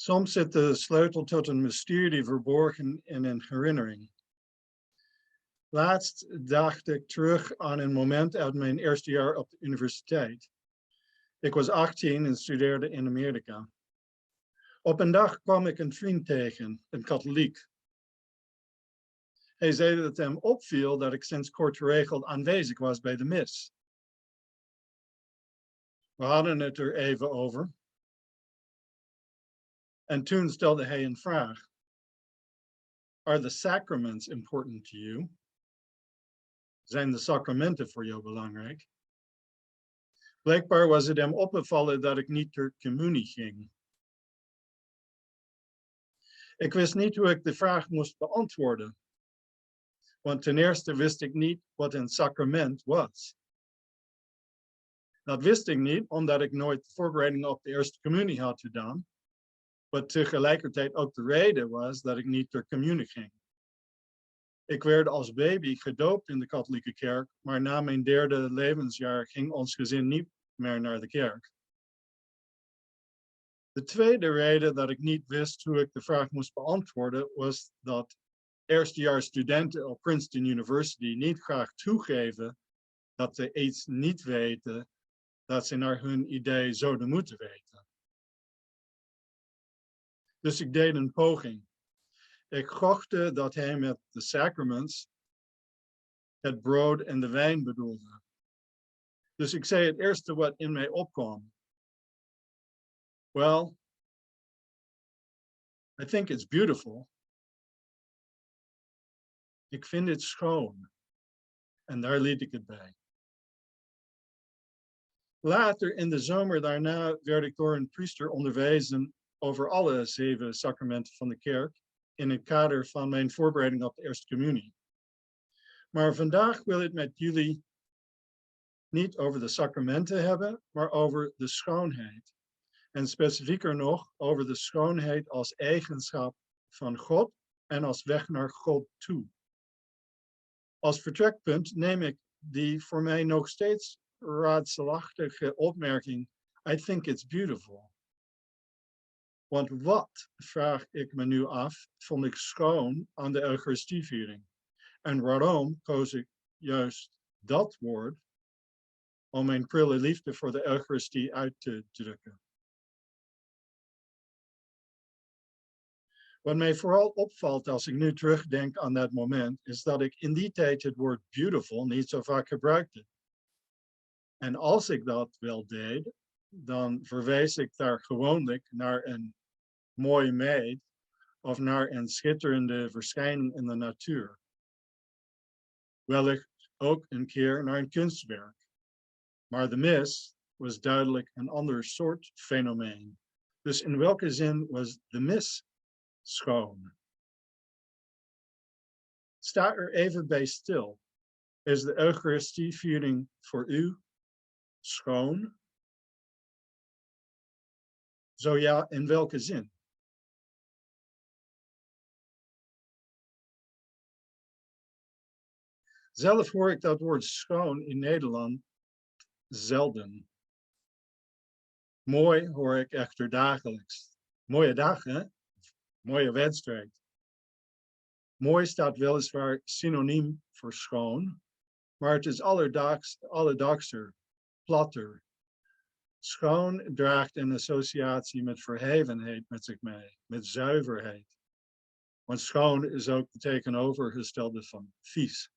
Soms zit de sleutel tot een mysterie verborgen in een herinnering. Laatst dacht ik terug aan een moment uit mijn eerste jaar op de universiteit. Ik was 18 en studeerde in Amerika. Op een dag kwam ik een vriend tegen, een katholiek. Hij zei dat het hem opviel dat ik sinds kort geregeld aanwezig was bij de mis. We hadden het er even over. En toen stelde hij een vraag. Are the sacraments important to you? Zijn de sacramenten voor jou belangrijk? Blijkbaar was het hem opgevallen dat ik niet ter communie ging. Ik wist niet hoe ik de vraag moest beantwoorden. Want ten eerste wist ik niet wat een sacrament was. Dat wist ik niet omdat ik nooit voorbereiding op de eerste communie had gedaan. Wat tegelijkertijd ook de reden was dat ik niet ter communie ging. Ik werd als baby gedoopt in de katholieke kerk, maar na mijn derde levensjaar ging ons gezin niet meer naar de kerk. De tweede reden dat ik niet wist hoe ik de vraag moest beantwoorden, was dat eerstejaars studenten op Princeton University niet graag toegeven dat ze iets niet weten dat ze naar hun idee zouden moeten weten. Dus ik deed een poging. Ik gokte dat hij met de sacraments het brood en de wijn bedoelde. Dus ik zei het eerste wat in mij opkwam. Well, I think it's beautiful. Ik vind het schoon. En daar liet ik het bij. Later in de zomer daarna werd ik door een priester onderwezen over alle 7 sacramenten van de kerk in het kader van mijn voorbereiding op de eerste communie. Maar vandaag wil ik met jullie niet over de sacramenten hebben, maar over de schoonheid. En specifieker nog over de schoonheid als eigenschap van God en als weg naar God toe. Als vertrekpunt neem ik die voor mij nog steeds raadselachtige opmerking, I think it's beautiful. Want wat, vraag ik me nu af, vond ik schoon aan de Eucharistieviering? En waarom koos ik juist dat woord om mijn prille liefde voor de Eucharistie uit te drukken? Wat mij vooral opvalt als ik nu terugdenk aan dat moment, is dat ik in die tijd het woord beautiful niet zo vaak gebruikte. En als ik dat wel deed, dan verwees ik daar gewoonlijk naar een mooi meid of naar een schitterende verschijning in de natuur. Wellicht ook een keer naar een kunstwerk. Maar de mis was duidelijk een ander soort fenomeen. Dus in welke zin was de mis schoon? Sta er even bij stil. Is de Eucharistieviering voor u schoon? Zo ja, in welke zin? Zelf hoor ik dat woord schoon in Nederland zelden. Mooi hoor ik echter dagelijks. Mooie dag, hè? Mooie wedstrijd. Mooi staat weliswaar synoniem voor schoon, maar het is alledaagser, platter. Schoon draagt een associatie met verhevenheid met zich mee, met zuiverheid. Want schoon is ook de tegenovergestelde van vies.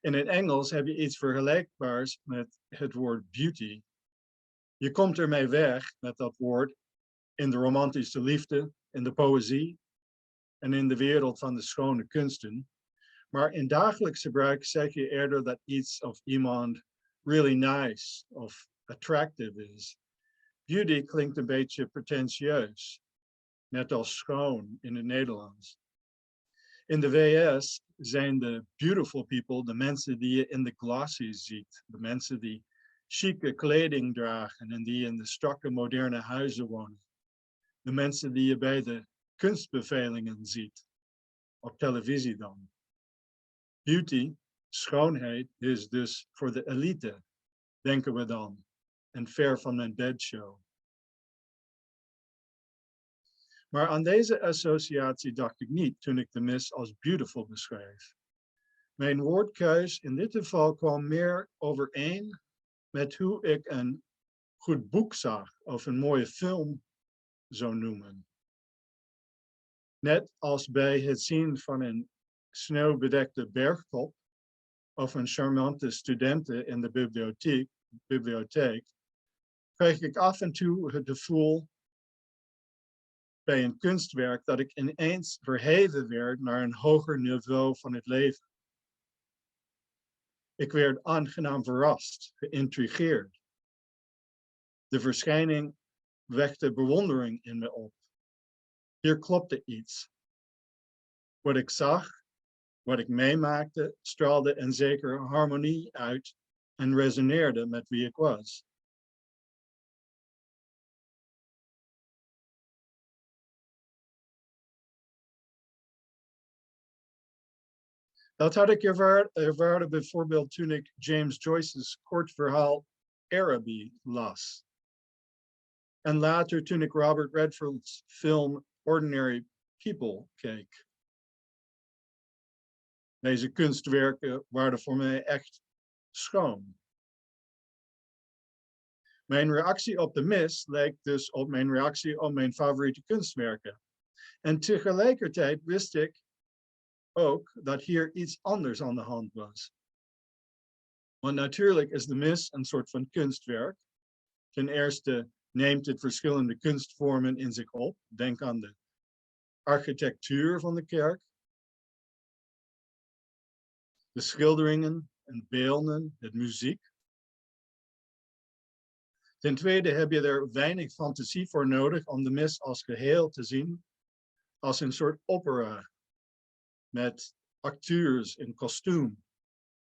In het Engels heb je iets vergelijkbaars met het woord beauty. Je komt ermee weg met dat woord in de romantische liefde, in de poëzie en in de wereld van de schone kunsten. Maar in dagelijks gebruik zeg je eerder dat iets of iemand really nice of attractive is. Beauty klinkt een beetje pretentieus, net als schoon in het Nederlands. In de VS zijn de beautiful people de mensen die je in de glossies ziet. De mensen die chique kleding dragen en die in de strakke moderne huizen wonen. De mensen die je bij de kunstbevelingen ziet. Op televisie dan. Beauty, schoonheid, is dus voor de elite, denken we dan. En ver van mijn bedshow. Maar aan deze associatie dacht ik niet toen ik de mis als beautiful beschreef. Mijn woordkeus in dit geval kwam meer overeen met hoe ik een goed boek zag of een mooie film zou noemen. Net als bij het zien van een sneeuwbedekte bergtop of een charmante studente in de bibliotheek, kreeg ik af en toe het gevoel bij een kunstwerk dat ik ineens verheven werd naar een hoger niveau van het leven. Ik werd aangenaam verrast, geïntrigeerd. De verschijning wekte bewondering in me op. Hier klopte iets. Wat ik zag, wat ik meemaakte, straalde een zekere harmonie uit en resoneerde met wie ik was. Dat had ik ervaren bijvoorbeeld toen ik James Joyce's kort verhaal Araby las. En later toen ik Robert Redford's film Ordinary People keek. Deze kunstwerken waren voor mij echt schoon. Mijn reactie op de mis leek dus op mijn reactie op mijn favoriete kunstwerken. En tegelijkertijd wist ik ook dat hier iets anders aan de hand was. Want natuurlijk is de mis een soort van kunstwerk. Ten eerste neemt het verschillende kunstvormen in zich op. Denk aan de architectuur van de kerk. De schilderingen en beelden, de muziek. Ten tweede heb je er weinig fantasie voor nodig om de mis als geheel te zien. Als een soort opera. Met acteurs in kostuum,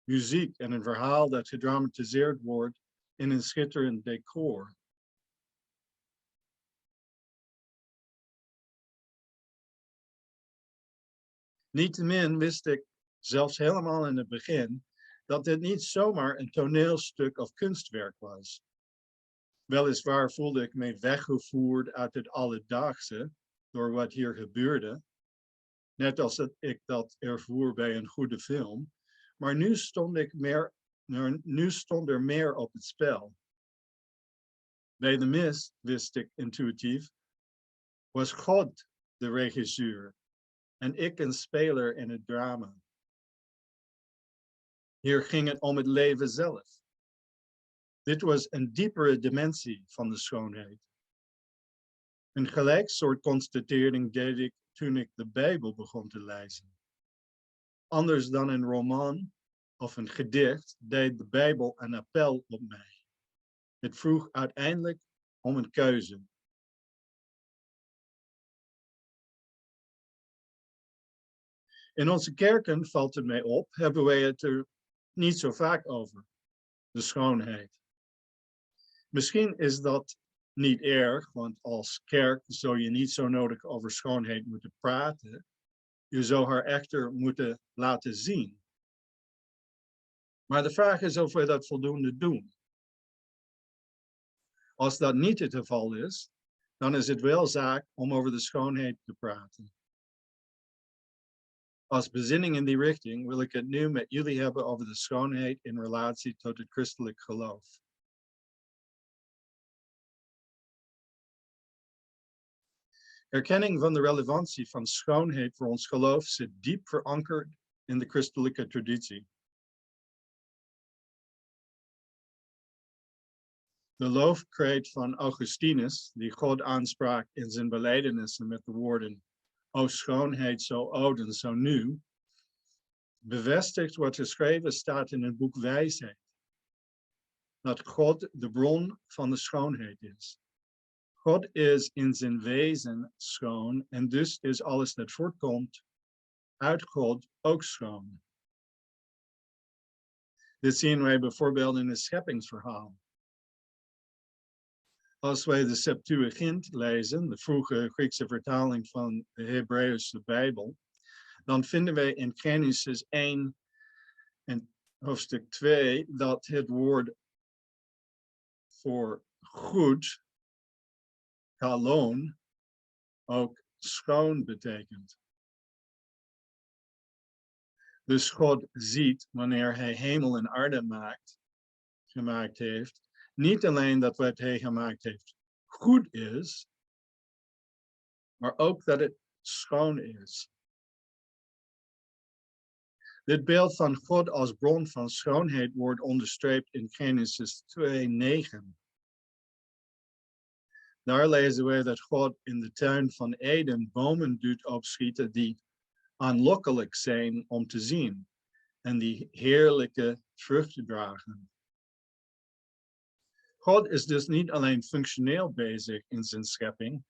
muziek en een verhaal dat gedramatiseerd wordt in een schitterend decor. Niettemin wist ik, zelfs helemaal in het begin, dat dit niet zomaar een toneelstuk of kunstwerk was. Weliswaar voelde ik me weggevoerd uit het alledaagse door wat hier gebeurde, net als dat ik dat ervoer bij een goede film, maar nu stond er meer op het spel. Bij de mis, wist ik intuïtief, was God de regisseur en ik een speler in het drama. Hier ging het om het leven zelf. Dit was een diepere dimensie van de schoonheid. Een gelijk soort constatering deed ik toen ik de Bijbel begon te lezen. Anders dan een roman of een gedicht deed de Bijbel een appel op mij. Het vroeg uiteindelijk om een keuze. In onze kerken, valt het mij op, hebben wij het er niet zo vaak over. De schoonheid. Misschien is dat niet erg, want als kerk zou je niet zo nodig over schoonheid moeten praten. Je zou haar echter moeten laten zien. Maar de vraag is of wij dat voldoende doen. Als dat niet het geval is, dan is het wel zaak om over de schoonheid te praten. Als bezinning in die richting wil ik het nu met jullie hebben over de schoonheid in relatie tot het christelijk geloof. Erkenning van de relevantie van schoonheid voor ons geloof zit diep verankerd in de christelijke traditie. De loofkreet van Augustinus, die God aansprak in zijn belijdenissen met de woorden: O schoonheid, zo oud en zo nieuw, bevestigt wat geschreven staat in het boek Wijsheid. Dat God de bron van de schoonheid is. God is in zijn wezen schoon en dus is alles dat voortkomt uit God ook schoon. Dit zien wij bijvoorbeeld in het scheppingsverhaal. Als wij de Septuagint lezen, de vroege Griekse vertaling van de Hebreeuwse Bijbel, dan vinden wij in Genesis 1 en hoofdstuk 2 dat het woord voor goed, kalon, ook schoon betekent. Dus God ziet, wanneer hij hemel en aarde gemaakt heeft, niet alleen dat wat hij gemaakt heeft goed is, maar ook dat het schoon is. Dit beeld van God als bron van schoonheid wordt onderstreept in Genesis 2:9. Daar lezen we dat God in de tuin van Eden bomen doet opschieten die aanlokkelijk zijn om te zien en die heerlijke vruchten dragen. God is dus niet alleen functioneel bezig in zijn schepping,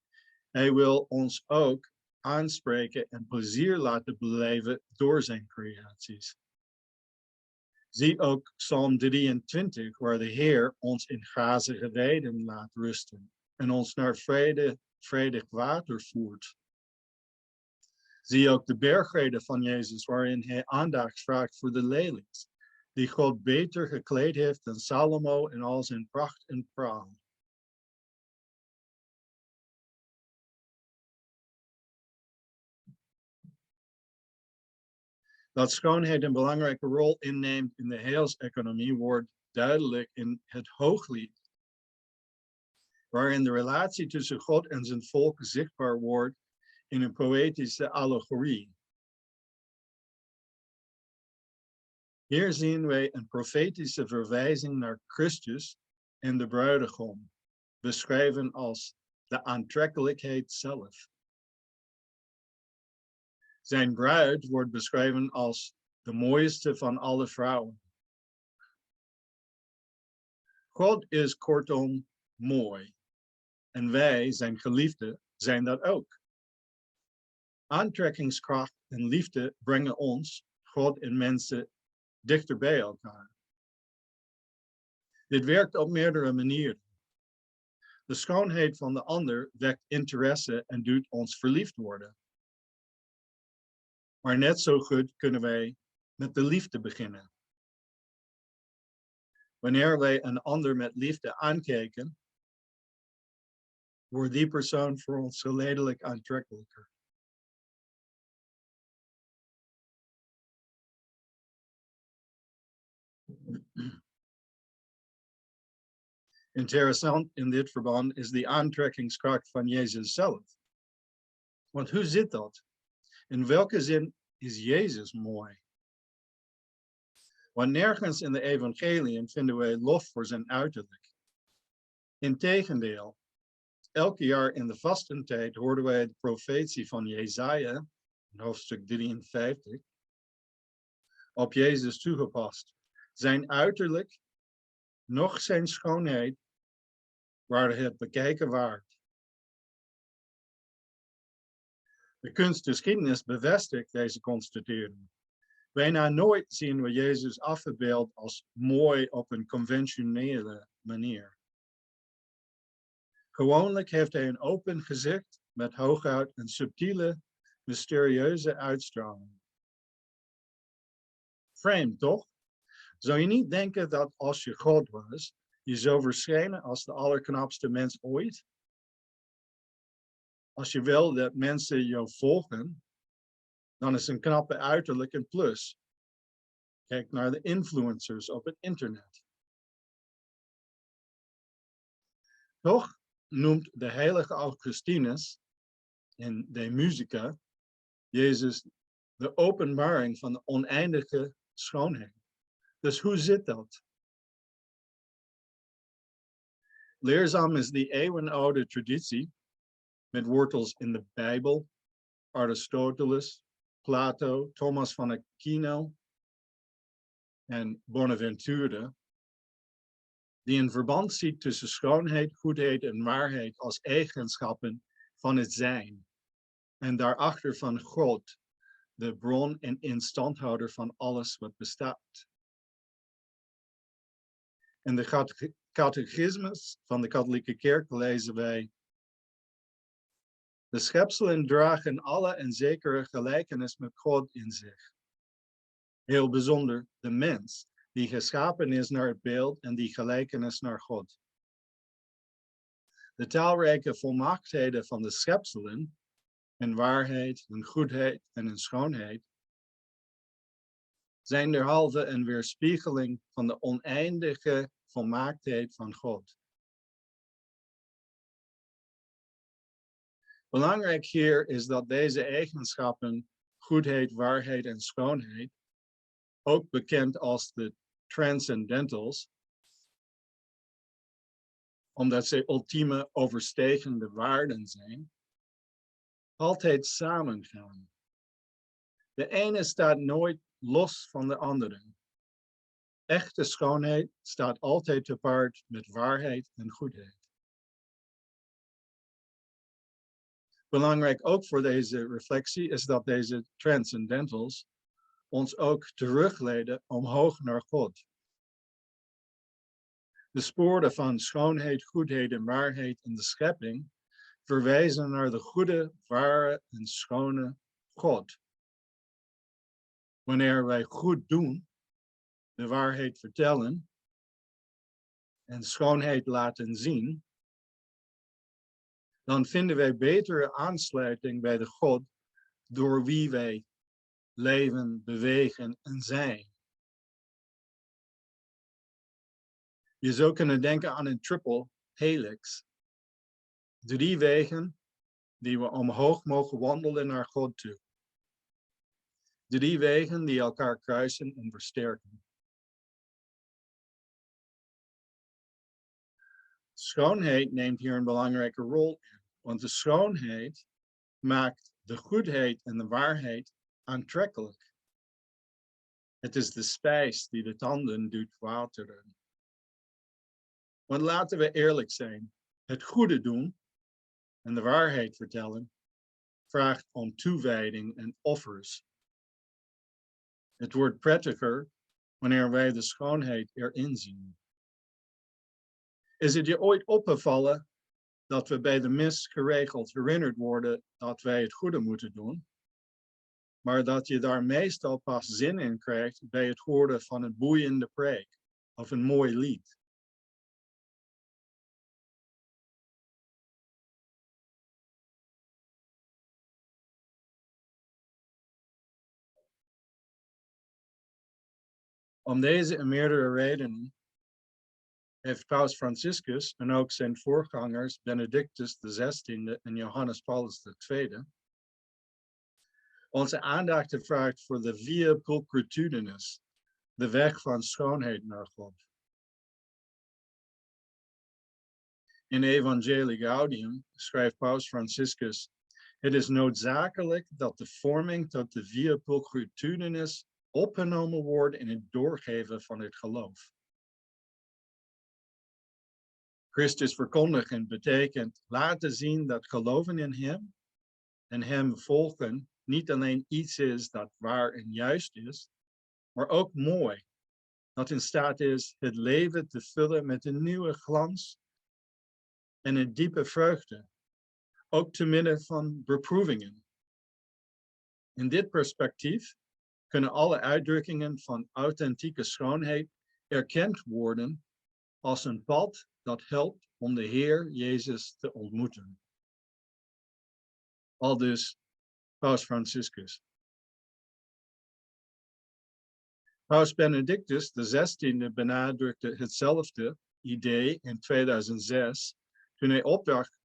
hij wil ons ook aanspreken en plezier laten beleven door zijn creaties. Zie ook Psalm 23, waar de Heer ons in grazige weiden laat rusten en ons naar vredig water voert. Zie ook de bergreden van Jezus, waarin hij aandacht vraagt voor de lelies, die God beter gekleed heeft dan Salomo in al zijn pracht en praal. Dat schoonheid een belangrijke rol inneemt in de heilseconomie wordt duidelijk in het Hooglied, waarin de relatie tussen God en zijn volk zichtbaar wordt in een poëtische allegorie. Hier zien wij een profetische verwijzing naar Christus en de bruidegom, beschreven als de aantrekkelijkheid zelf. Zijn bruid wordt beschreven als de mooiste van alle vrouwen. God is kortom mooi. En wij, zijn geliefden, zijn dat ook. Aantrekkingskracht en liefde brengen ons, God en mensen, dichter bij elkaar. Dit werkt op meerdere manieren. De schoonheid van de ander wekt interesse en doet ons verliefd worden. Maar net zo goed kunnen wij met de liefde beginnen. Wanneer wij een ander met liefde aankijken, wordt die persoon voor ons geleidelijk aantrekkelijker. Interessant in dit verband is de aantrekkingskracht van Jezus zelf. Want hoe zit dat? In welke zin is Jezus mooi? Want nergens in de evangeliën vinden wij lof voor zijn uiterlijk. Integendeel, elke jaar in de vastentijd hoorden wij de profetie van Jesaja, in hoofdstuk 53, op Jezus toegepast. Zijn uiterlijk, noch zijn schoonheid, waren het bekijken waard. De kunstgeschiedenis bevestigt deze constatering. Bijna nooit zien we Jezus afgebeeld als mooi op een conventionele manier. Gewoonlijk heeft hij een open gezicht met hooguit een subtiele, mysterieuze uitstraling. Vreemd, toch? Zou je niet denken dat als je God was, je zou verschijnen als de allerknapste mens ooit? Als je wil dat mensen jou volgen, dan is een knappe uiterlijk een plus. Kijk naar de influencers op het internet. Toch noemt de heilige Augustinus in De Musica Jezus de openbaring van de oneindige schoonheid. Dus hoe zit dat? Leerzaam is die eeuwenoude traditie met wortels in de Bijbel, Aristoteles, Plato, Thomas van Aquino en Bonaventure, die een verband ziet tussen schoonheid, goedheid en waarheid als eigenschappen van het zijn en daarachter van God, de bron en instandhouder van alles wat bestaat. In de catechismus van de katholieke kerk lezen wij: de schepselen dragen alle een zekere gelijkenis met God in zich. Heel bijzonder de mens, die geschapen is naar het beeld en die gelijkenis naar God. De talrijke volmaaktheden van de schepselen en waarheid en goedheid en een schoonheid zijn derhalve een weerspiegeling van de oneindige volmaaktheid van God. Belangrijk hier is dat deze eigenschappen, goedheid, waarheid en schoonheid, ook bekend als de transcendentals, omdat ze ultieme overstijgende waarden zijn, altijd samengaan. De ene staat nooit los van de andere. Echte schoonheid staat altijd te paard met waarheid en goedheid. Belangrijk ook voor deze reflectie is dat deze transcendentals ons ook terugleiden omhoog naar God. De sporen van schoonheid, goedheid en waarheid in de schepping verwijzen naar de goede, ware en schone God. Wanneer wij goed doen, de waarheid vertellen en schoonheid laten zien, dan vinden wij betere aansluiting bij de God door wie wij leven, bewegen en zijn. Je zou kunnen denken aan een triple helix. 3 wegen die we omhoog mogen wandelen naar God toe. 3 wegen die elkaar kruisen en versterken. Schoonheid neemt hier een belangrijke rol in, want de schoonheid maakt de goedheid en de waarheid aantrekkelijk. Het is de spijs die de tanden doet wateren. Want laten we eerlijk zijn, het goede doen en de waarheid vertellen vraagt om toewijding en offers. Het wordt prettiger wanneer wij de schoonheid erin zien. Is het je ooit opgevallen dat we bij de mis geregeld herinnerd worden dat wij het goede moeten doen, maar dat je daar meestal pas zin in krijgt bij het horen van een boeiende preek of een mooi lied? Om deze en meerdere redenen heeft Paus Franciscus en ook zijn voorgangers Benedictus XVI en Johannes Paulus II onze aandacht gevraagd voor de via pulchritudinis, de weg van schoonheid naar God. In Evangelii Gaudium schrijft Paus Franciscus: het is noodzakelijk dat de vorming tot de via pulchritudinis opgenomen wordt in het doorgeven van het geloof. Christus verkondigen betekent laten zien dat geloven in hem en hem volgen niet alleen iets is dat waar en juist is, maar ook mooi, dat in staat is het leven te vullen met een nieuwe glans en een diepe vreugde, ook te midden van beproevingen. In dit perspectief kunnen alle uitdrukkingen van authentieke schoonheid erkend worden als een pad dat helpt om de Heer Jezus te ontmoeten. Aldus Paus Franciscus. Paus Benedictus XVI benadrukte hetzelfde idee in 2006 toen hij opdracht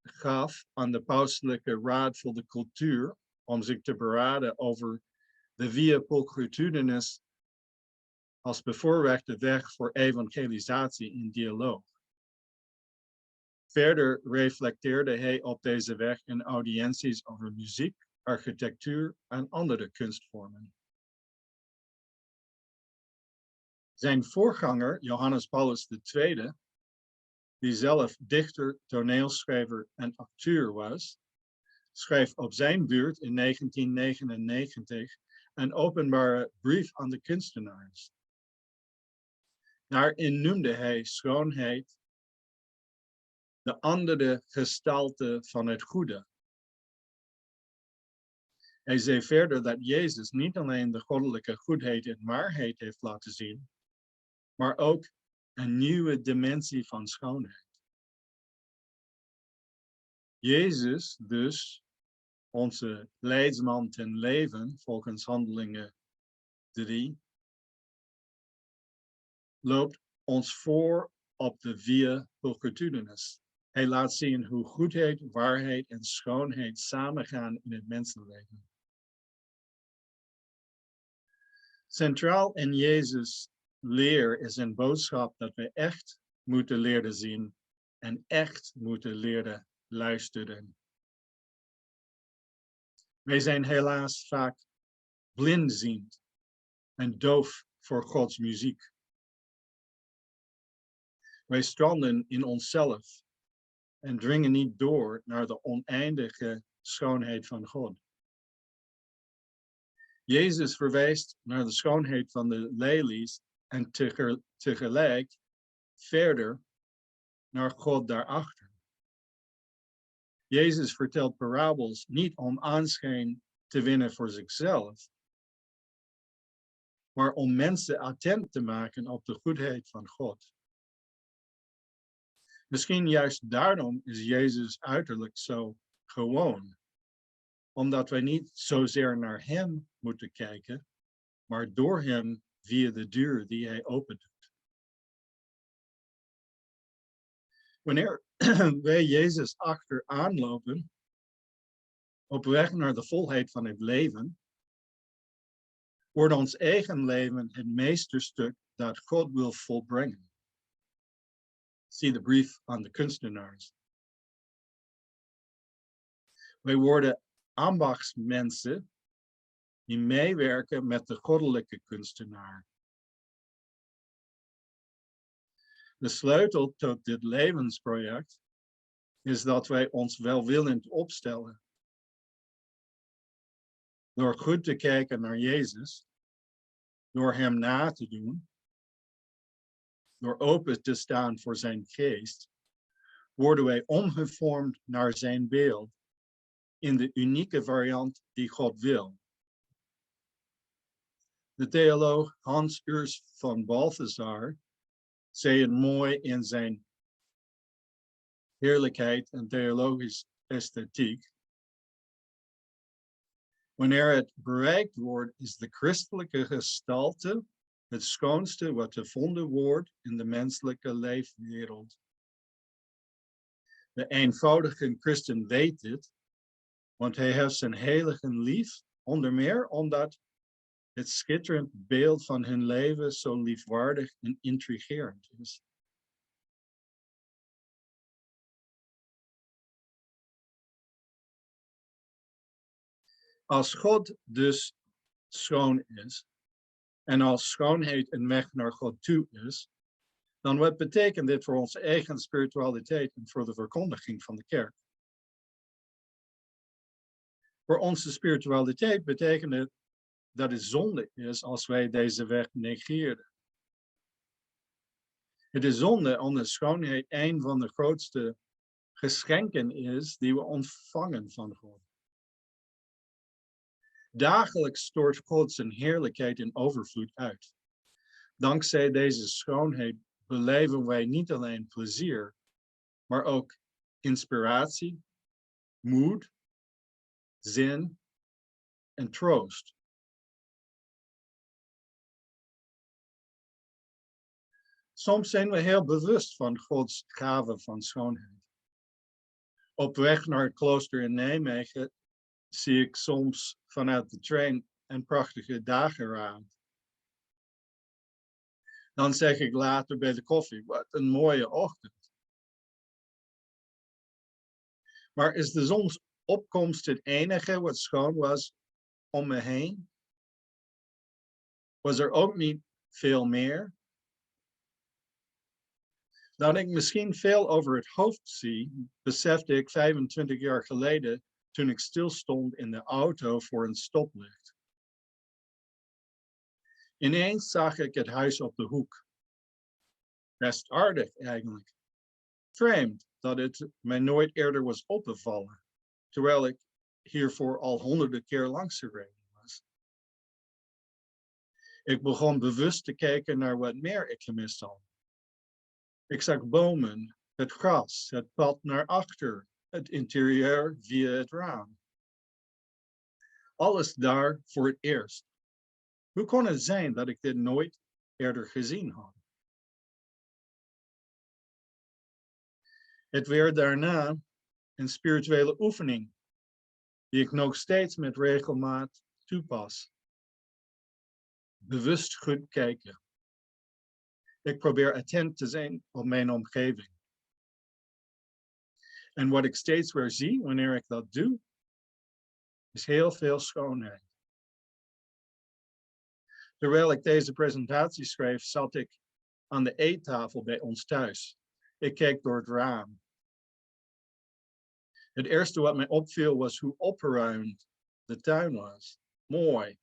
gaf aan de Pauselijke Raad voor de Cultuur om zich te beraden over de via pulchritudinis als bevoorrechte weg voor evangelisatie in dialoog. Verder reflecteerde hij op deze weg in audiënties over muziek, architectuur en andere kunstvormen. Zijn voorganger, Johannes Paulus II, die zelf dichter, toneelschrijver en acteur was, schreef op zijn beurt in 1999 een openbare brief aan de kunstenaars. Daarin noemde hij schoonheid de andere gestalte van het goede. Hij zei verder dat Jezus niet alleen de goddelijke goedheid en waarheid heeft laten zien, maar ook een nieuwe dimensie van schoonheid. Jezus dus onze leidsman ten leven, volgens Handelingen 3, loopt ons voor op de via hulpgetuigenis. Hij laat zien hoe goedheid, waarheid en schoonheid samengaan in het mensenleven. Centraal in Jezus' leer is een boodschap dat we echt moeten leren zien en echt moeten leren luisteren. Wij zijn helaas vaak blindziend en doof voor Gods muziek. Wij stranden in onszelf en dringen niet door naar de oneindige schoonheid van God. Jezus verwijst naar de schoonheid van de lelies en tegelijk verder naar God daarachter. Jezus vertelt parabels niet om aanschijn te winnen voor zichzelf, maar om mensen attent te maken op de goedheid van God. Misschien juist daarom is Jezus uiterlijk zo gewoon, omdat wij niet zozeer naar hem moeten kijken, maar door hem via de deur die hij opent. Wanneer wij Jezus achteraan lopen, op weg naar de volheid van het leven, wordt ons eigen leven het meesterstuk dat God wil volbrengen. Zie de brief aan de kunstenaars. Wij worden ambachtsmensen die meewerken met de goddelijke kunstenaar. De sleutel tot dit levensproject is dat wij ons welwillend opstellen. Door goed te kijken naar Jezus, door hem na te doen, door open te staan voor zijn geest, worden wij omgevormd naar zijn beeld in de unieke variant die God wil. De theoloog Hans Urs van Balthasar zei het mooi in zijn heerlijkheid en theologische esthetiek. Wanneer het bereikt wordt, is de christelijke gestalte het schoonste wat gevonden wordt in de menselijke leefwereld. De eenvoudige christen weet dit, want hij heeft zijn heiligen lief, onder meer omdat het schitterend beeld van hun leven zo liefwaardig en intrigerend is. Als God dus schoon is, en als schoonheid een weg naar God toe is, dan wat betekent dit voor onze eigen spiritualiteit en voor de verkondiging van de kerk? Voor onze spiritualiteit betekent het dat het zonde is als wij deze weg negeren. Het is zonde omdat schoonheid een van de grootste geschenken is die we ontvangen van God. Dagelijks stort God zijn heerlijkheid in overvloed uit. Dankzij deze schoonheid beleven wij niet alleen plezier, maar ook inspiratie, moed, zin en troost. Soms zijn we heel bewust van Gods gave van schoonheid. Op weg naar het klooster in Nijmegen zie ik soms vanuit de trein een prachtige dageraad. Dan zeg ik later bij de koffie, wat een mooie ochtend. Maar is de zonsopkomst het enige wat schoon was om me heen? Was er ook niet veel meer? Dat ik misschien veel over het hoofd zie, besefte ik 25 jaar geleden toen ik stilstond in de auto voor een stoplicht. Ineens zag ik het huis op de hoek. Best aardig eigenlijk. Vreemd dat het mij nooit eerder was opgevallen, terwijl ik hiervoor al honderden keer langs gereden was. Ik begon bewust te kijken naar wat meer ik gemist had. Ik zag bomen, het gras, het pad naar achter, het interieur via het raam. Alles daar voor het eerst. Hoe kon het zijn dat ik dit nooit eerder gezien had? Het werd daarna een spirituele oefening, die ik nog steeds met regelmaat toepas. Bewust goed kijken. Ik probeer attent te zijn op mijn omgeving. En wat ik steeds weer zie wanneer ik dat doe, is heel veel schoonheid. Terwijl ik deze presentatie schreef, zat ik aan de eettafel bij ons thuis. Ik keek door het raam. Het eerste wat mij opviel was hoe opgeruimd de tuin was. Mooi.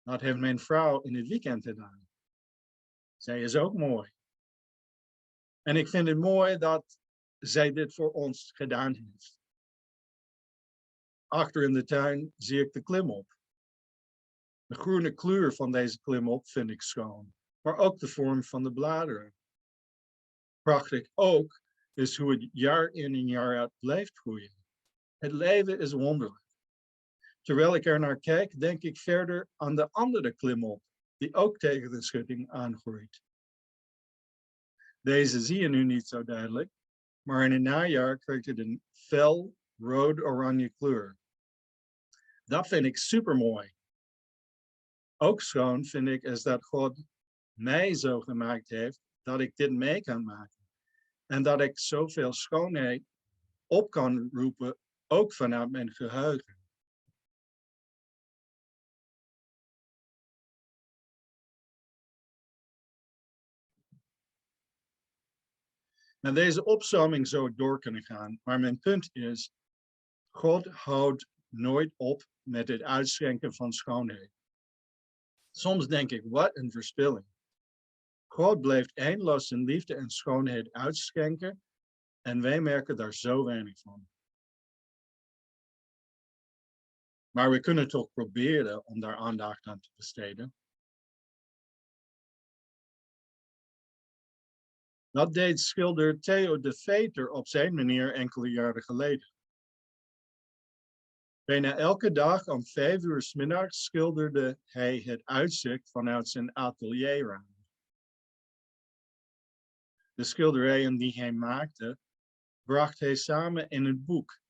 Dat heeft mijn vrouw in het weekend gedaan. Zij is ook mooi. En ik vind het mooi dat zij dit voor ons gedaan heeft. Achter in de tuin zie ik de klimop. De groene kleur van deze klimop vind ik schoon, maar ook de vorm van de bladeren. Prachtig ook is hoe het jaar in en jaar uit blijft groeien. Het leven is wonderlijk. Terwijl ik er naar kijk, denk ik verder aan de andere klimop, die ook tegen de schutting aangroeit. Deze zie je nu niet zo duidelijk, maar in het najaar krijgt het een fel rood-oranje kleur. Dat vind ik supermooi. Ook schoon vind ik is dat God mij zo gemaakt heeft dat ik dit mee kan maken. En dat ik zoveel schoonheid op kan roepen, ook vanuit mijn geheugen. Nou, deze opzomming zou door kunnen gaan, maar mijn punt is, God houdt nooit op met het uitschenken van schoonheid. Soms denk ik, wat een verspilling. God blijft eindeloos zijn liefde en schoonheid uitschenken en wij merken daar zo weinig van. Maar we kunnen toch proberen om daar aandacht aan te besteden. Dat deed schilder Theo de Veter op zijn manier enkele jaren geleden. Bijna elke dag om 5 uur 's middags schilderde hij het uitzicht vanuit zijn atelierruimte. De schilderijen die hij maakte, bracht hij samen in het boek,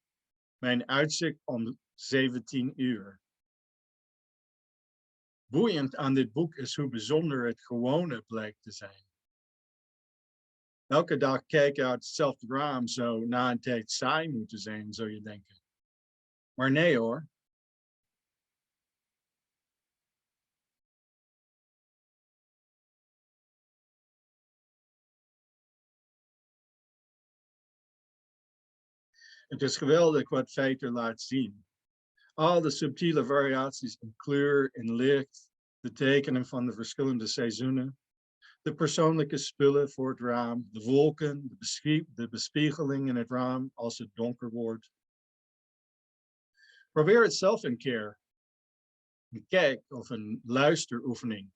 Mijn uitzicht om 17 uur. Boeiend aan dit boek is hoe bijzonder het gewone blijkt te zijn. Elke dag kijken uit hetzelfde raam zou na een tijd saai moeten zijn, zou je denken. Maar nee hoor. Het is geweldig wat Veter laat zien. Al de subtiele variaties in kleur, in licht, de tekenen van de verschillende seizoenen, de persoonlijke spullen voor het raam, de wolken, de bespiegeling in het raam als het donker wordt. Probeer het zelf een keer. Een kijk- of een luisteroefening.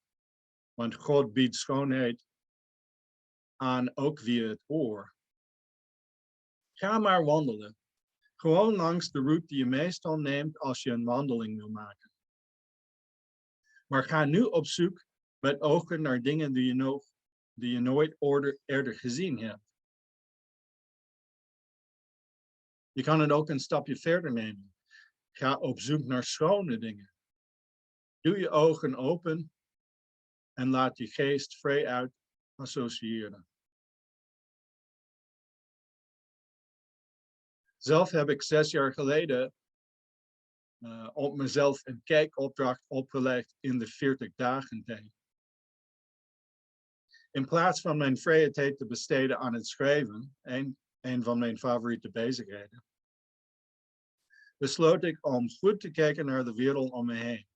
Want God biedt schoonheid aan ook via het oor. Ga maar wandelen. Gewoon langs de route die je meestal neemt als je een wandeling wil maken. Maar ga nu op zoek met ogen naar dingen die je nooit eerder gezien hebt. Je kan het ook een stapje verder nemen. Ga op zoek naar schone dingen. Doe je ogen open en laat je geest vrij uit associëren. Zelf heb ik 6 jaar geleden op mezelf een kijkopdracht opgelegd in de 40 dagen tijd. In plaats van mijn vrije tijd te besteden aan het schrijven, een van mijn favoriete bezigheden, besloot ik om goed te kijken naar de wereld om me heen.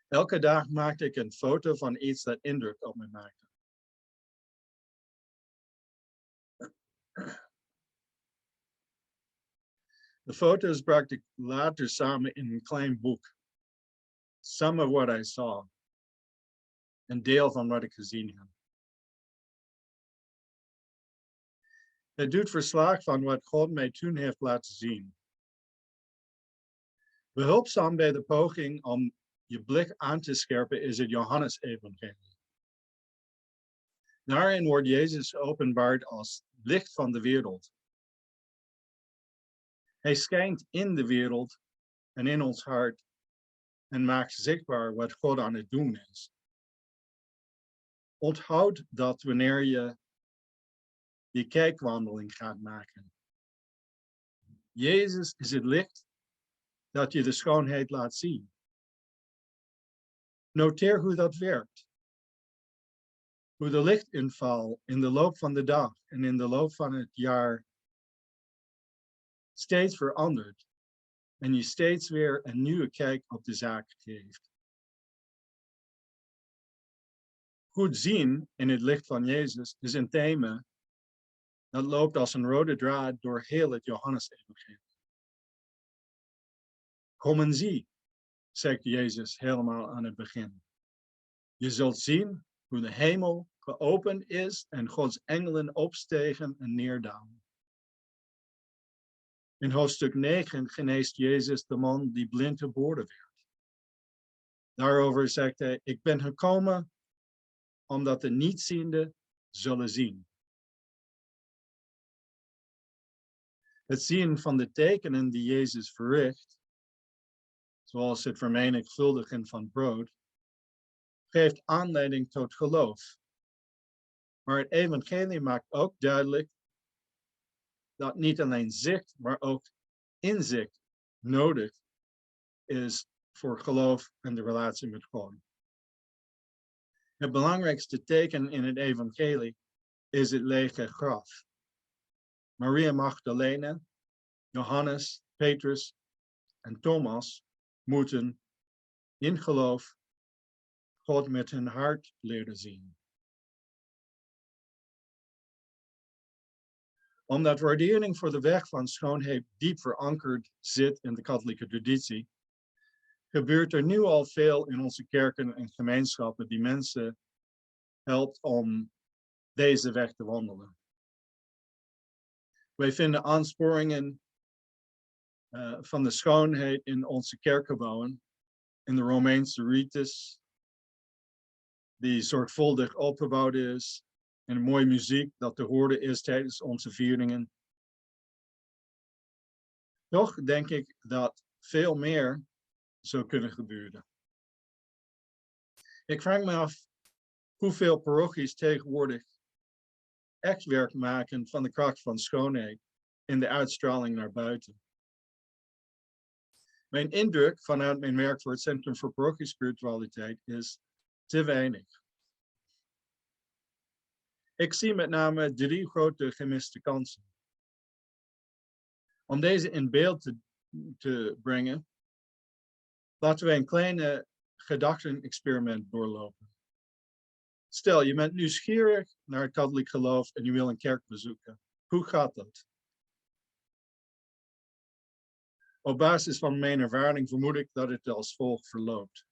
Elke dag maakte ik een foto van iets dat indruk op me maakte. De foto's bracht ik later samen in een klein boek. Some of what I saw. Een deel van wat ik gezien heb. Het doet verslag van wat God mij toen heeft laten zien. Behulpzaam bij de poging om je blik aan te scherpen is het Johannes-evangelie. Daarin wordt Jezus openbaard als licht van de wereld. Hij schijnt in de wereld en in ons hart en maakt zichtbaar wat God aan het doen is. Onthoud dat wanneer je die kijkwandeling gaat maken. Jezus is het licht dat je de schoonheid laat zien. Noteer hoe dat werkt. Hoe de lichtinval in de loop van de dag en in de loop van het jaar steeds verandert en je steeds weer een nieuwe kijk op de zaak geeft. Goed zien in het licht van Jezus is een thema dat loopt als een rode draad door heel het Johannes-evangelie. Kom en zie, zegt Jezus helemaal aan het begin. Je zult zien hoe de hemel geopend is en Gods engelen opstegen en neerdalen. In hoofdstuk 9 geneest Jezus de man die blind geboren werd. Daarover zegt hij, ik ben gekomen omdat de nietzienden zullen zien. Het zien van de tekenen die Jezus verricht, zoals het vermenigvuldigen van brood, geeft aanleiding tot geloof. Maar het evangelie maakt ook duidelijk dat niet alleen zicht, maar ook inzicht nodig is voor geloof en de relatie met God. Het belangrijkste teken in het evangelie is het lege graf. Maria Magdalena, Johannes, Petrus en Thomas moeten in geloof God met hun hart leren zien. Omdat waardering voor de weg van schoonheid diep verankerd zit in de katholieke traditie, gebeurt er nu al veel in onze kerken en gemeenschappen die mensen helpt om deze weg te wandelen. Wij vinden aansporingen van de schoonheid in onze kerkgebouwen, in de Romeinse rites, die zorgvuldig opgebouwd is, en mooie muziek dat te horen is tijdens onze vieringen. Toch denk ik dat veel meer zou kunnen gebeuren. Ik vraag me af hoeveel parochies tegenwoordig echt werk maken van de kracht van schoonheid in de uitstraling naar buiten. Mijn indruk vanuit mijn werk voor het Centrum voor Parochiespiritualiteit is te weinig. Ik zie met name 3 grote gemiste kansen. Om deze in beeld te brengen, laten we een kleine gedachten-experiment doorlopen. Stel, je bent nieuwsgierig naar het katholiek geloof en je wil een kerk bezoeken. Hoe gaat dat? Op basis van mijn ervaring vermoed ik dat het als volgt verloopt.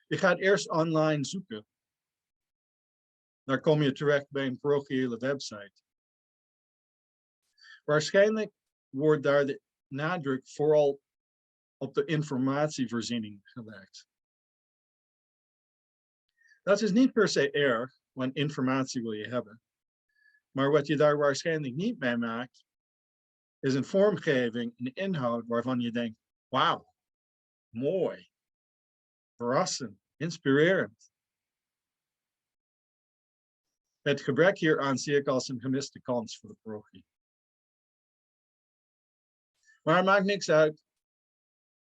Je gaat eerst online zoeken. Daar kom je terecht bij een parochiële website. Waarschijnlijk wordt daar de nadruk vooral op de informatievoorziening gelegd. Dat is niet per se erg, want informatie wil je hebben. Maar wat je daar waarschijnlijk niet mee maakt, is een vormgeving, een inhoud waarvan je denkt, wauw, mooi, verrassend, inspirerend. Het gebrek hieraan zie ik als een gemiste kans voor de parochie. Maar het maakt niks uit.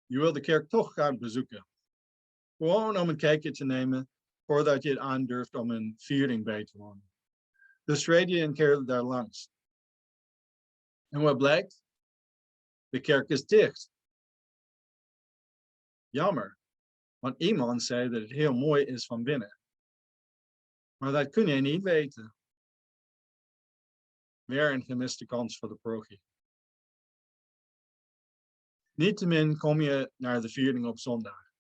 Je wil de kerk toch gaan bezoeken. Gewoon om een kijkje te nemen voordat je het aandurft om een viering bij te wonen. Dus rijd je een keer daar langs. En wat blijkt? De kerk is dicht. Jammer, want iemand zei dat het heel mooi is van binnen. Maar dat kun je niet weten. Weer een gemiste kans voor de parochie. Niettemin kom je naar de viering op zondag.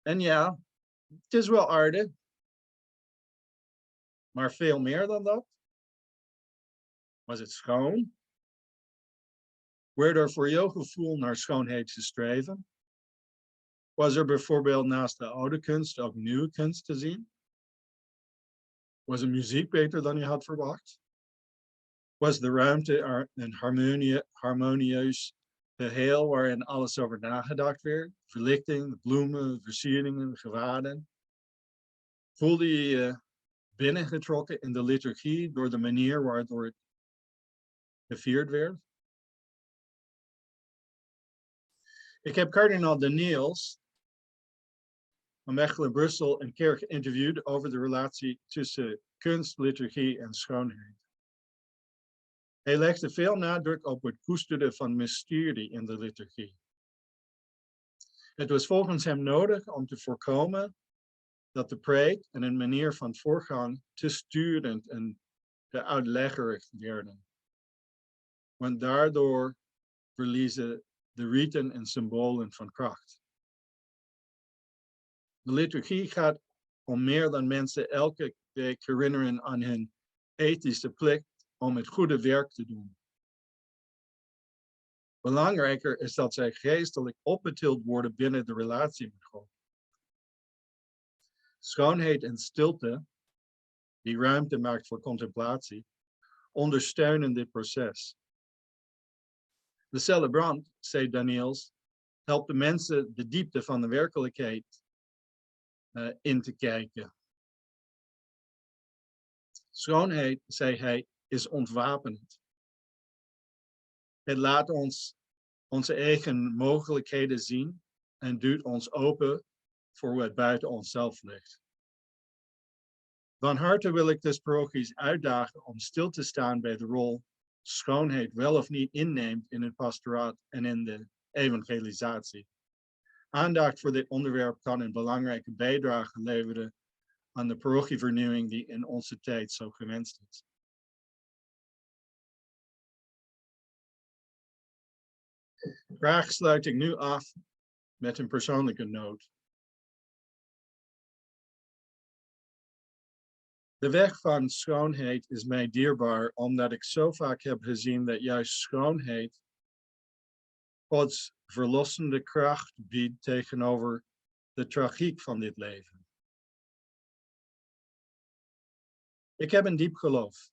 En ja, het is wel aardig. Maar veel meer dan dat. Was het schoon? Werd er voor jouw gevoel naar schoonheid gestreven? Was er bijvoorbeeld naast de oude kunst ook nieuwe kunst te zien? Was de muziek beter dan je had verwacht? Was de ruimte een harmonieus geheel waarin alles over nagedacht werd? Verlichting, bloemen, versieringen, gewaden. Voelde je je binnengetrokken in de liturgie door de manier waardoor het gevierd werd? Ik heb kardinaal Daniels van Mechelen-Brussel een keer geïnterviewd over de relatie tussen kunst, liturgie en schoonheid. Hij legde veel nadruk op het koesteren van mysterie in de liturgie. Het was volgens hem nodig om te voorkomen dat de preek en een manier van voorgang te sturend en te uitleggerig werden. Want daardoor verliezen de riten en symbolen van kracht. De liturgie gaat om meer dan mensen elke week herinneren aan hun ethische plicht om het goede werk te doen. Belangrijker is dat zij geestelijk opgetild worden binnen de relatie met God. Schoonheid en stilte, die ruimte maakt voor contemplatie, ondersteunen dit proces. De celebrant, zei Daniels, helpt de mensen de diepte van de werkelijkheid in te kijken. Schoonheid, zei hij, is ontwapenend. Het laat ons onze eigen mogelijkheden zien en duwt ons open voor wat buiten onszelf ligt. Van harte wil ik dus parochies uitdagen om stil te staan bij de rol schoonheid wel of niet inneemt in het pastoraat en in de evangelisatie. Aandacht voor dit onderwerp kan een belangrijke bijdrage leveren aan de parochievernieuwing die in onze tijd zo gewenst is. Graag sluit ik nu af met een persoonlijke noot. De weg van schoonheid is mij dierbaar, omdat ik zo vaak heb gezien dat juist schoonheid Gods verlossende kracht biedt tegenover de tragiek van dit leven. Ik heb een diep geloof.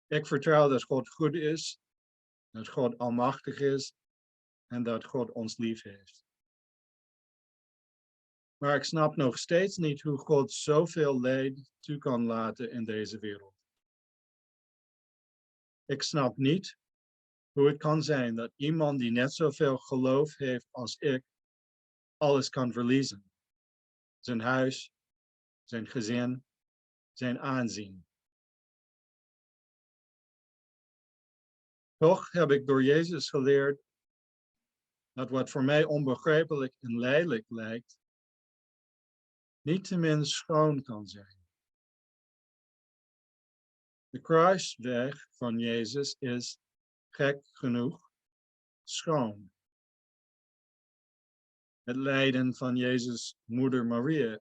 Ik vertrouw dat God goed is, dat God almachtig is en dat God ons lief heeft. Maar ik snap nog steeds niet hoe God zoveel leed toe kan laten in deze wereld. Ik snap niet hoe het kan zijn dat iemand die net zoveel geloof heeft als ik, alles kan verliezen. Zijn huis, zijn gezin, zijn aanzien. Toch heb ik door Jezus geleerd dat wat voor mij onbegrijpelijk en lijdelijk lijkt, niettemin schoon kan zijn. De kruisweg van Jezus is, gek genoeg, schoon. Het lijden van Jezus' moeder Maria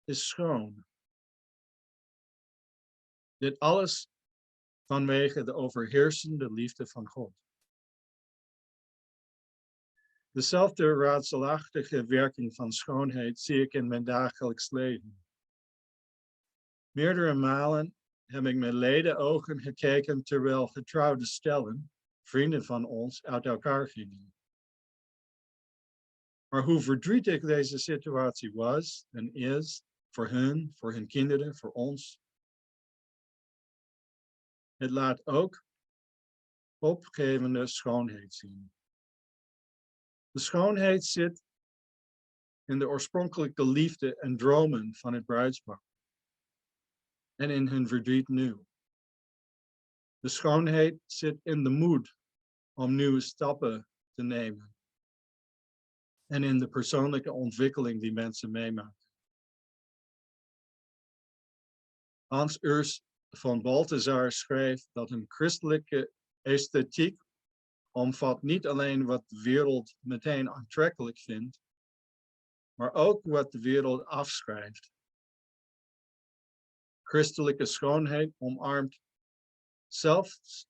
is schoon. Dit alles vanwege de overheersende liefde van God. Dezelfde raadselachtige werking van schoonheid zie ik in mijn dagelijks leven. Meerdere malen heb ik met leden ogen gekeken terwijl getrouwde stellen, vrienden van ons, uit elkaar gingen. Maar hoe verdrietig deze situatie was en is, voor hun kinderen, voor ons. Het laat ook opgevende schoonheid zien. De schoonheid zit in de oorspronkelijke liefde en dromen van het bruidspaar. En in hun verdriet nu. De schoonheid zit in de moed om nieuwe stappen te nemen. En in de persoonlijke ontwikkeling die mensen meemaken. Hans Urs van Balthazar schreef dat een christelijke esthetiek omvat niet alleen wat de wereld meteen aantrekkelijk vindt, maar ook wat de wereld afschrijft. Christelijke schoonheid omarmt zelfs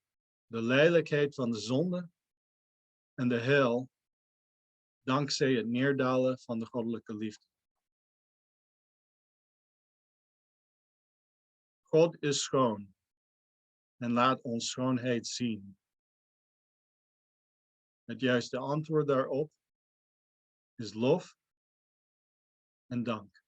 de lelijkheid van de zonde en de hel, dankzij het neerdalen van de goddelijke liefde. God is schoon en laat ons schoonheid zien. Het juiste antwoord daarop is lof en dank.